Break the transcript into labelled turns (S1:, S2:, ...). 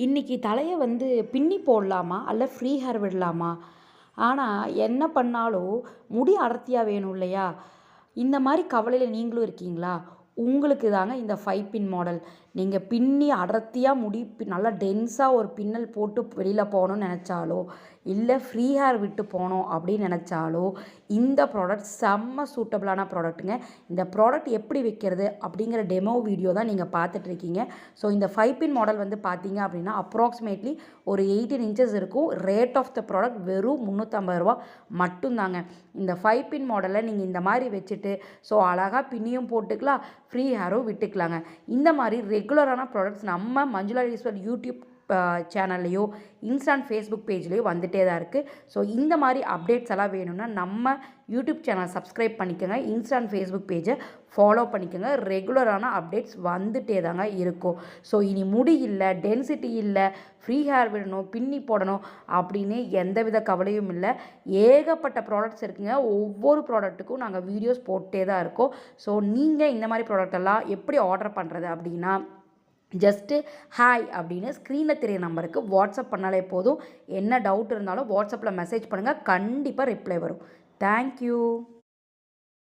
S1: இன்றைக்கி தலையை வந்து பின்னி போடலாமா அல்ல ஃப்ரீ ஹேர் விடலாமா? ஆனால் என்ன பண்ணாலும் முடி அடர்த்தியாக வேணும் இல்லையா? இந்த மாதிரி கவலையில் நீங்களும் இருக்கீங்களா? உங்களுக்கு தாங்க இந்த 5 பின் மாடல். நீங்கள் பின்னி அடர்த்தியாக முடி நல்லா டென்ஸாக ஒரு பின்னல் போட்டு வெளியில் போகணும்னு நினச்சாலோ, இல்லை ஃப்ரீ ஹேர் விட்டு போகணும் அப்படின்னு நினச்சாலோ, இந்த ப்ராடக்ட் செம்ம சூட்டபிளான ப்ராடக்ட்டுங்க. இந்த ப்ராடக்ட் எப்படி வைக்கிறது அப்படிங்கிற டெமோ வீடியோ தான் நீங்கள் பார்த்துட்ருக்கீங்க. ஸோ இந்த 5 பின் மாடல் வந்து பார்த்தீங்க அப்படின்னா அப்ராக்சிமேட்லி ஒரு 18 இன்ச்சஸ் இருக்கும். ரேட் ஆஃப் த ப்ராடக்ட் வெறும் ரூ. 350 மட்டும்தாங்க. இந்த 5 பின் மாடலில் நீங்கள் இந்த மாதிரி வச்சுட்டு ஸோ அழகாக பின்னியும் போட்டுக்கலாம், ஃப்ரீ ஹேரும் விட்டுக்கலாங்க. இந்த மாதிரி ரெகுலரான ப்ராடக்ட்ஸ் நம்ம மஞ்சுளா ஈஸ்வர் யூடியூப் சேனல்லையோ இன்ஸ்டாண்ட் ஃபேஸ்புக் பேஜ்லேயோ வந்துகிட்டே தான் இருக்குது. ஸோ இந்த மாதிரி அப்டேட்ஸ் எல்லாம் வேணும்னா நம்ம யூடியூப் சேனல் சப்ஸ்கிரைப் பண்ணிக்கோங்க, இன்ஸ்டாண்ட் ஃபேஸ்புக் பேஜை ஃபாலோ பண்ணிக்கோங்க. ரெகுலரான அப்டேட்ஸ் வந்துகிட்டே தாங்க இருக்கும். ஸோ இனி முடி இல்லை, டென்சிட்டி இல்லை, ஃப்ரீ ஹேர் விடணும், பின்னி போடணும் அப்படின்னு எந்தவித கவலையும் இல்லை. ஏகப்பட்ட ப்ராடக்ட்ஸ் இருக்குங்க. ஒவ்வொரு ப்ராடக்ட்டுக்கும் நாங்கள் வீடியோஸ் போட்டே தான் இருக்கோம். ஸோ நீங்கள் இந்த மாதிரி ப்ராடக்டெல்லாம் எப்படி ஆர்டர் பண்ணுறது அப்படின்னா, ஜஸ்ட்டு ஹாய் அப்படின்னு ஸ்க்ரீனில் தெரிய நம்பருக்கு வாட்ஸ்அப் பண்ணாலே போதும். என்ன டவுட் இருந்தாலும் வாட்ஸ்அப்பில் மெசேஜ் பண்ணுங்கள், கண்டிப்பாக ரிப்ளை வரும். தேங்க்யூ.